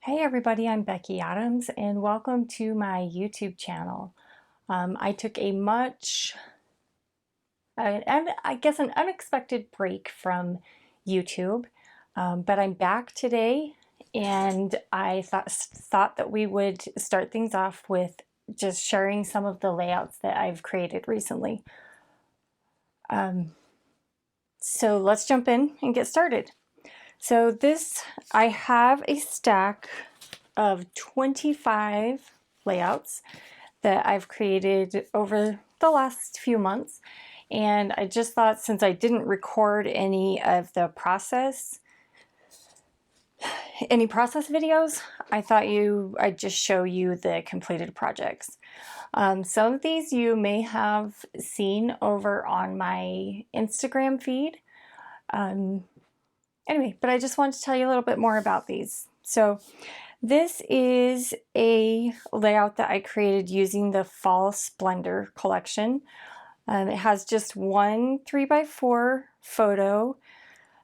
Hey everybody, I'm Becky Adams and welcome to my YouTube channel. I took a I guess an unexpected break from YouTube, but I'm back today and I thought that we would start things off with just sharing some of the layouts that I've created recently. So let's jump in and get started. So I have a stack of 25 layouts that I've created over the last few months. And I just thought, since I didn't record any process videos, I thought I'd just show you the completed projects. Some of these you may have seen over on my Instagram feed. Anyway, but I just wanted to tell you a little bit more about these. So this is a layout that I created using the Fall Splendor collection. It has just one 3x4 photo.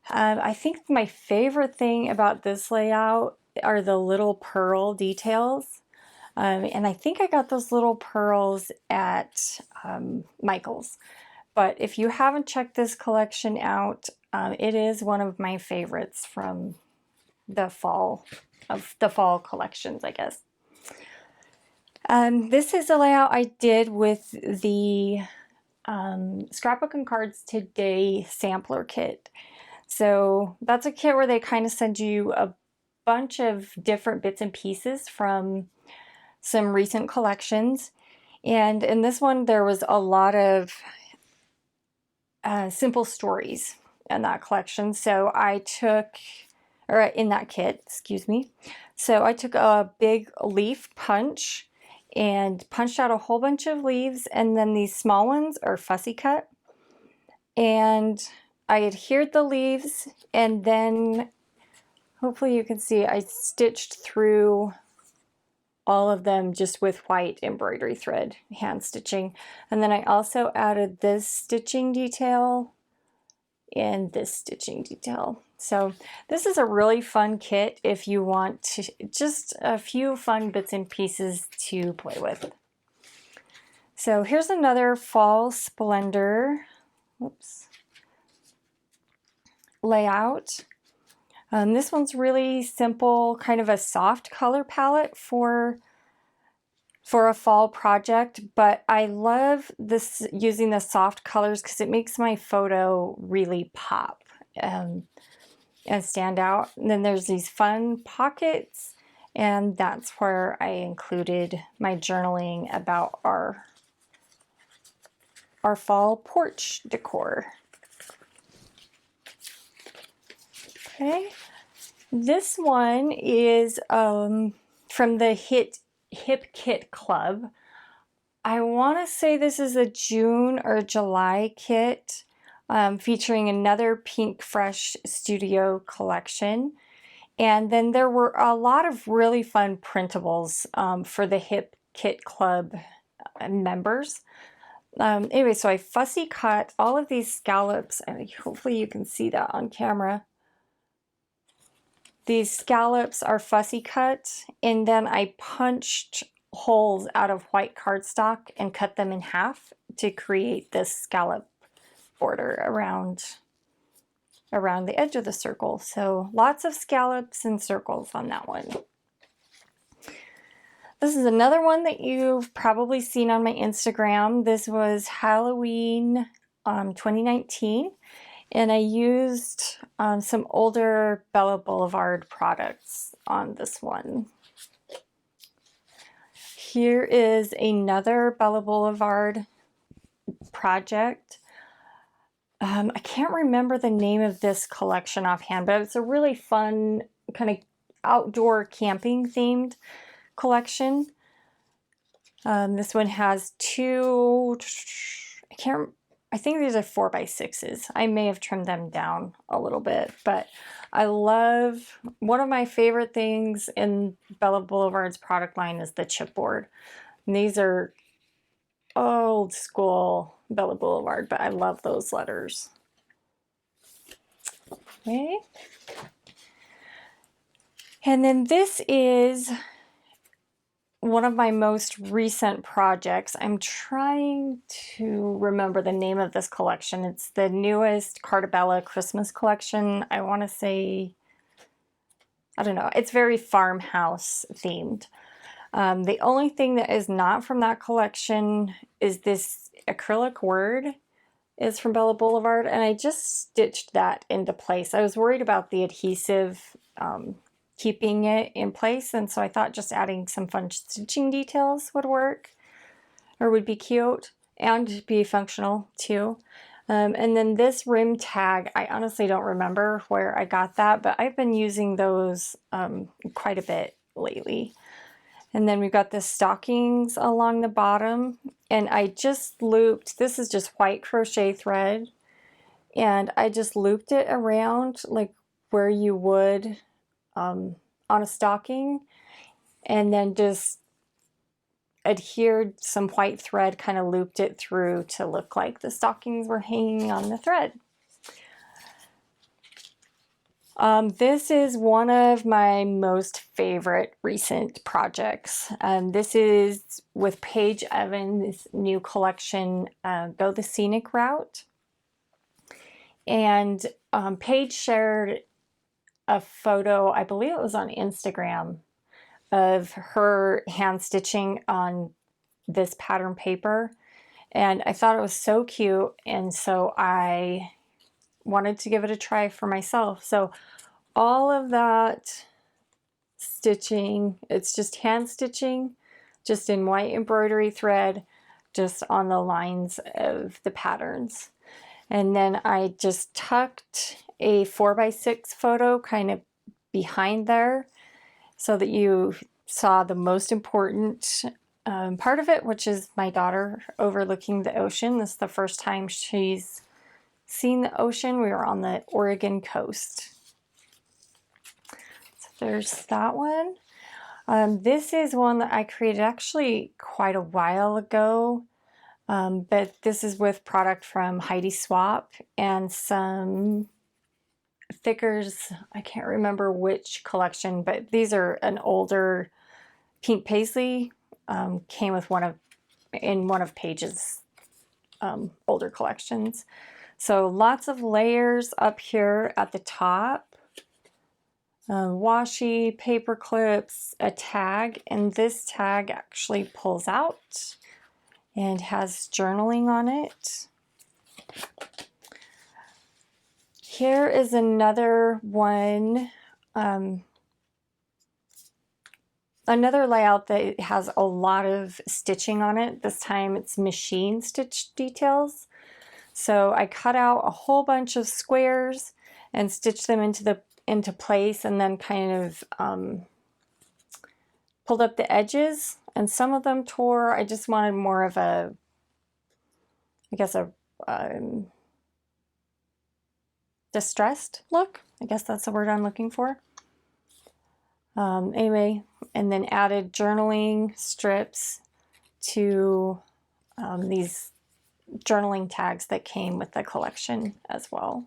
I think my favorite thing about this layout are the little pearl details. And I think I got those little pearls at Michael's. But if you haven't checked this collection out, it is one of my favorites from the fall collections, I guess. This is a layout I did with the Scrapbooking Cards Today sampler kit. So that's a kit where they kind of send you a bunch of different bits and pieces from some recent collections. And in this one, there was a lot of simple stories in that collection. So in that kit, excuse me. So I took a big leaf punch and punched out a whole bunch of leaves, and then these small ones are fussy cut. And I adhered the leaves, and then hopefully you can see I stitched through all of them just with white embroidery thread, hand stitching. And then I also added this stitching detail and this stitching detail. So this is a really fun kit if you want just a few fun bits and pieces to play with. So here's another Fall Splendor layout. This one's really simple, kind of a soft color palette for a fall project, but I love this using the soft colors because it makes my photo really pop and stand out. And then there's these fun pockets, and that's where I included my journaling about our fall porch decor. Okay, this one is from the Hip Kit Club. I want to say this is a June or July kit featuring another Pink Fresh Studio collection. And then there were a lot of really fun printables for the Hip Kit Club members. Anyway, so I fussy cut all of these scallops, and hopefully you can see that on camera. These scallops are fussy cut, and then I punched holes out of white cardstock and cut them in half to create this scallop border around the edge of the circle. So lots of scallops and circles on that one. This is another one that you've probably seen on my Instagram. This was Halloween 2019. And I used some older Bella Boulevard products on this one. Here is another Bella Boulevard project. I can't remember the name of this collection offhand, but it's a really fun kind of outdoor camping themed collection. This one has I think these are 4x6s. I may have trimmed them down a little bit, but I love, one of my favorite things in Bella Boulevard's product line is the chipboard. And these are old school Bella Boulevard, but I love those letters. Okay. And then this is one of my most recent projects. I'm trying to remember the name of this collection. It's the newest Carta Bella Christmas collection. I want to say, I don't know, it's very farmhouse themed. The only thing that is not from that collection is this acrylic word. Is from Bella Boulevard, and I just stitched that into place. I was worried about the adhesive keeping it in place, and so I thought just adding some fun stitching details would work, or would be cute, and be functional too. And then this rim tag, I honestly don't remember where I got that, but I've been using those quite a bit lately. And then we've got the stockings along the bottom, and I just looped, this is just white crochet thread, and I just looped it around like where you would on a stocking, and then just adhered some white thread, kind of looped it through to look like the stockings were hanging on the thread. This is one of my most favorite recent projects. This is with Paige Evans' new collection, Go the Scenic Route. And Paige shared a photo, I believe it was on Instagram, of her hand stitching on this pattern paper. And I thought it was so cute, and so I wanted to give it a try for myself. So all of that stitching, it's just hand stitching, just in white embroidery thread, just on the lines of the patterns. And then I just tucked a 4x6 photo kind of behind there so that you saw the most important part of it, which is my daughter overlooking the ocean. This is the first time she's seen the ocean. We were on the Oregon coast. So there's that one. This is one that I created actually quite a while ago. But this is with product from Heidi Swap and some thickers. I can't remember which collection, but these are an older pink paisley. Came with one of Paige's older collections. So lots of layers up here at the top. Washi, paper clips, a tag, and this tag actually pulls out and has journaling on it. Here is another one, another layout that has a lot of stitching on it. This time it's machine stitch details. So I cut out a whole bunch of squares and stitched them into place, and then kind of pulled up the edges, and some of them tore. I just wanted more of a, I guess, a distressed look. I guess that's the word I'm looking for. Anyway, and then added journaling strips to these journaling tags that came with the collection as well.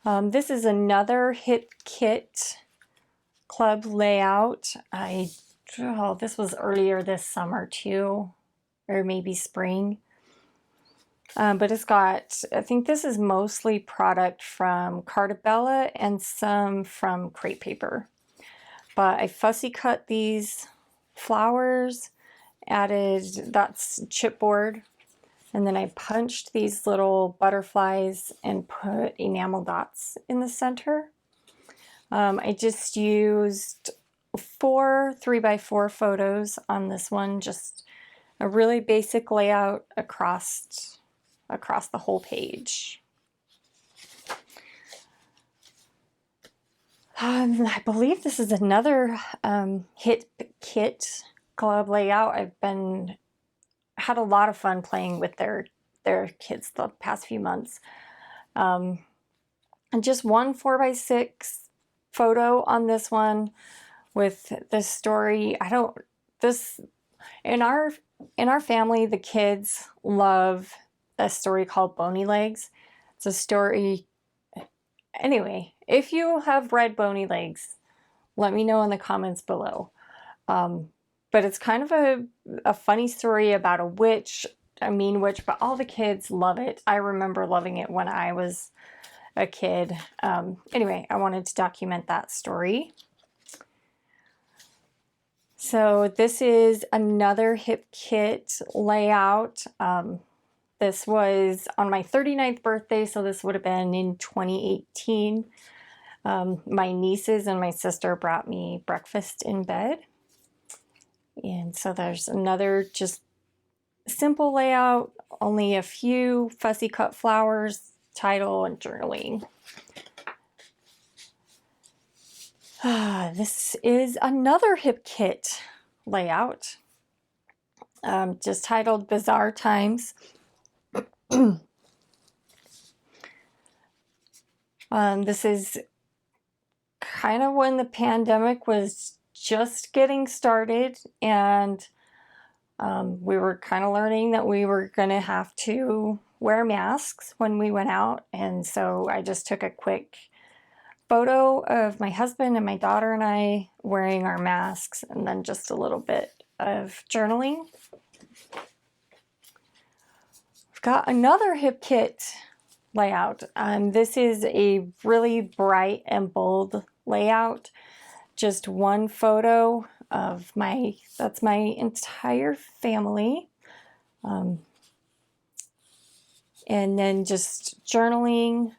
This is another Hit Kit Club layout. This was earlier this summer too, or maybe spring. But it's got, I think this is mostly product from Carta Bella and some from Crepe Paper. But I fussy cut these flowers, added, that's chipboard, and then I punched these little butterflies and put enamel dots in the center. I just used 4 3x4 photos on this one, just a really basic layout across the whole page. I believe this is another Hit Kit Club layout. I've had a lot of fun playing with their kits the past few months. And just one 4x6 photo on this one with the story. In our family, the kids love a story called Bony Legs. It's a story. Anyway, if you have read Bony Legs, let me know in the comments below. But it's kind of a funny story about a witch, a mean witch, but all the kids love it. I remember loving it when I was a kid. Anyway, I wanted to document that story. So this is another hip kit layout. This was on my 39th birthday, so this would have been in 2018. My nieces and my sister brought me breakfast in bed. And so there's another just simple layout, only a few fussy cut flowers, title, and journaling. This is another hip kit layout, just titled Bizarre Times. This is kind of when the pandemic was just getting started, and we were kind of learning that we were going to have to wear masks when we went out. And so I just took a quick photo of my husband and my daughter and I wearing our masks, and then just a little bit of journaling. I've got another hip kit layout. This is a really bright and bold layout. Just one photo of that's my entire family. And then just journaling.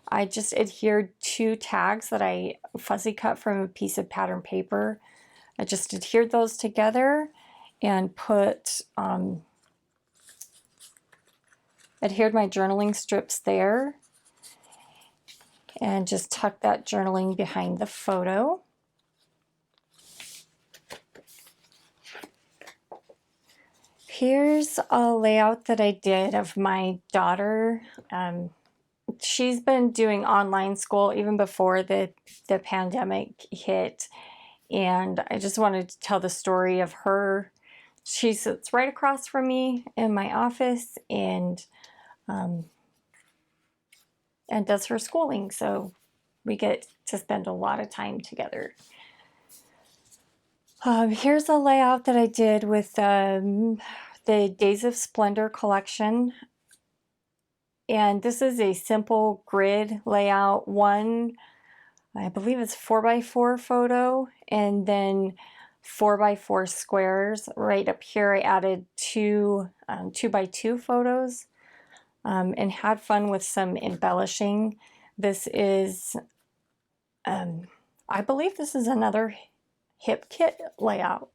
I just adhered 2 tags that I fussy cut from a piece of pattern paper. I just adhered those together and put, adhered my journaling strips there, and just tucked that journaling behind the photo. Here's a layout that I did of my daughter. She's been doing online school even before the pandemic hit, and I just wanted to tell the story of her. She sits right across from me in my office and does her schooling, so we get to spend a lot of time together. Here's a layout that I did with the Days of Splendor collection. And this is a simple grid layout. One, I believe it's 4x4 photo, and then 4x4 squares. Right up here I added 2 2x2 photos, and had fun with some embellishing. This is, I believe this is another hip kit layout.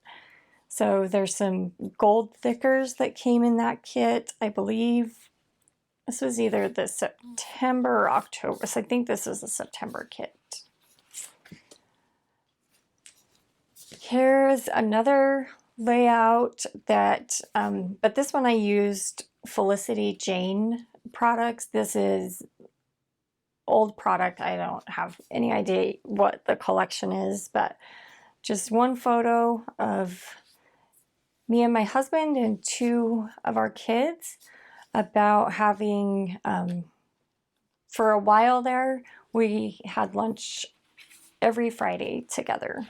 So there's some gold thickers that came in that kit. I believe this was either the September or October, so I think this is a September kit. Here's another layout that, but this one I used Felicity Jane products. This is old product. I don't have any idea what the collection is, but just one photo of me and my husband and 2 of our kids, about having, for a while there, we had lunch every Friday together.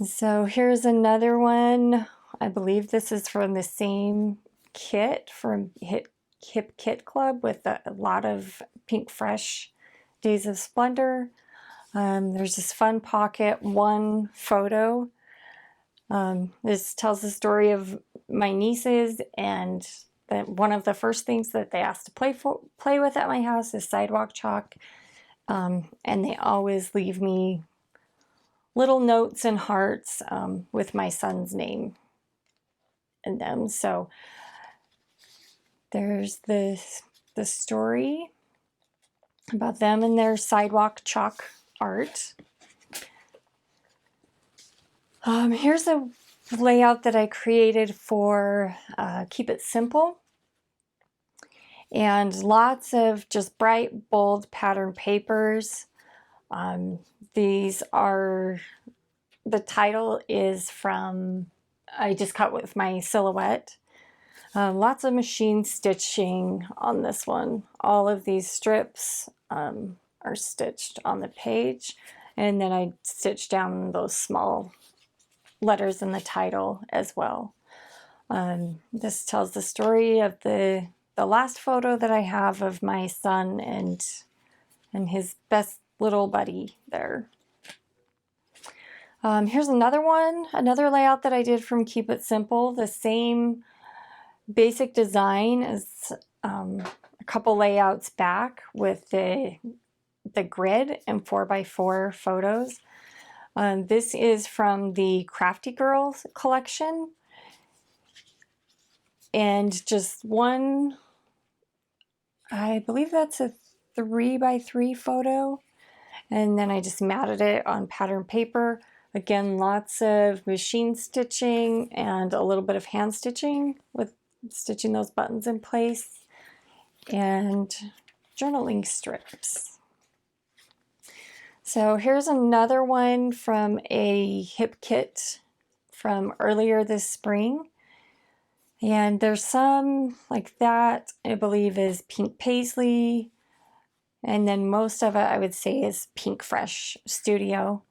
So here's another one. I believe this is from the same kit from Hip Kit Club, with a lot of Pink Fresh Days of Splendor. There's this fun pocket, one photo. This tells the story of my nieces, and that one of the first things that they asked to play with at my house is sidewalk chalk. And they always leave me little notes and hearts with my son's name in them. So there's the story about them and their sidewalk chalk art. Here's a layout that I created for Keep It Simple. And lots of just bright, bold pattern papers. These are, the title is from, I just cut with my silhouette. Lots of machine stitching on this one. All of these strips are stitched on the page. And then I stitched down those small letters in the title as well. This tells the story of the last photo that I have of my son and his best little buddy there. Here's another one, another layout that I did from Keep It Simple. The same basic design as a couple layouts back with the grid and 4x4 photos. This is from the Crafty Girls collection. And just one, I believe that's a 3x3 photo. And then I just matted it on pattern paper. Again, lots of machine stitching and a little bit of hand stitching with stitching those buttons in place, and journaling strips. So here's another one from a hip kit from earlier this spring. And there's some like that, I believe is pink paisley. And then most of it, I would say, is Pink Fresh Studio.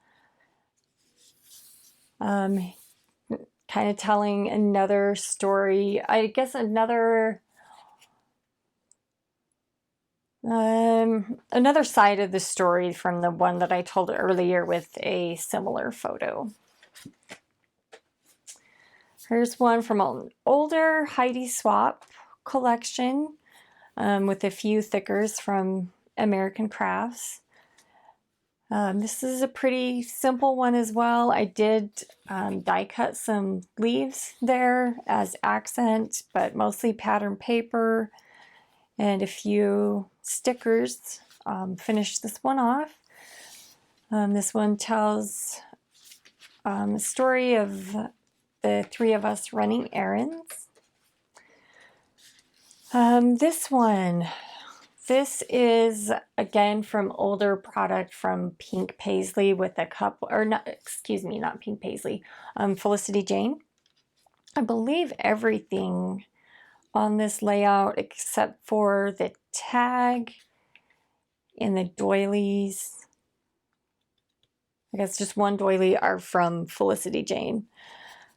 Kind of telling another story. I guess another side of the story from the one that I told earlier with a similar photo. Here's one from an older Heidi Swap collection with a few thickers from American Crafts. This is a pretty simple one as well. I did die cut some leaves there as accent, but mostly pattern paper and a few stickers. Finish this one off. This one tells a story of the three of us running errands. This is again from older product from Pink Paisley with a couple, or not, excuse me, not Pink Paisley, Felicity Jane. I believe everything on this layout except for the tag and the doilies, I guess just one doily, are from Felicity Jane.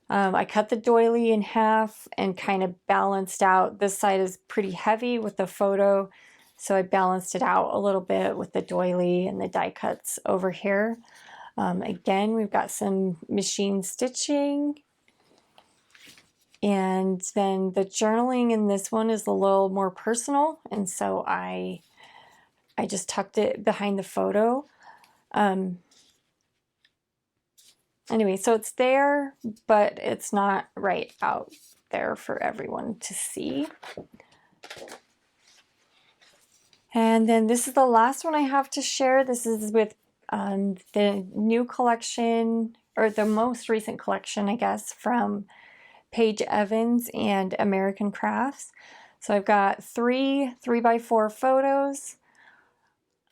I cut the doily in half and kind of balanced out. This side is pretty heavy with the photo, so I balanced it out a little bit with the doily and the die cuts over here. Again, we've got some machine stitching. And then the journaling in this one is a little more personal, and so I just tucked it behind the photo. Anyway, so it's there, but it's not right out there for everyone to see. And then this is the last one I have to share. This is with the new collection, or the most recent collection, I guess, from Paige Evans and American Crafts. So I've got 3x4 photos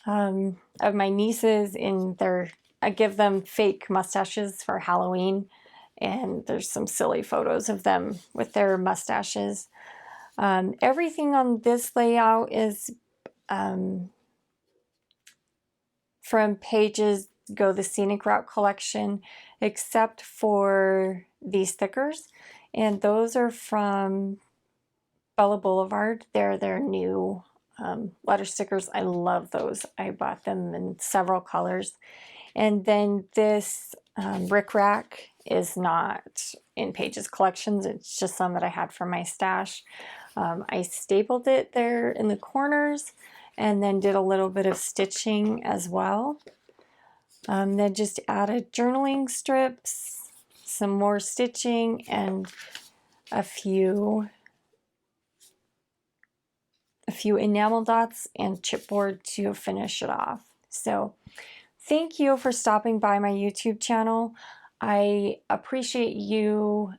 of my nieces in their, I give them fake mustaches for Halloween, and there's some silly photos of them with their mustaches. Everything on this layout is from Paige's Go the Scenic Route collection, except for these stickers, and those are from Bella Boulevard. They're their new letter stickers. I love those. I bought them in several colors. And then this Rick Rack is not in Paige's collections. It's just some that I had from my stash. I stapled it there in the corners and then did a little bit of stitching as well. Then just added journaling strips, some more stitching, and a few enamel dots and chipboard to finish it off. So thank you for stopping by my YouTube channel. I appreciate you,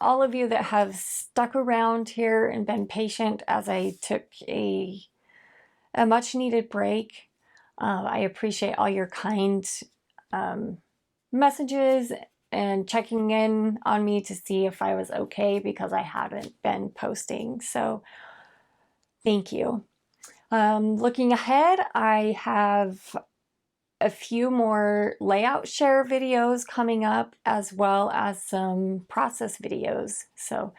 all of you that have stuck around here and been patient as I took a much needed break. I appreciate all your kind messages and checking in on me to see if I was okay, because I haven't been posting. So thank you. Looking ahead, I have a few more layout share videos coming up, as well as some process videos. So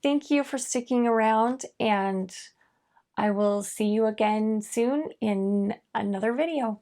thank you for sticking around, and I will see you again soon in another video.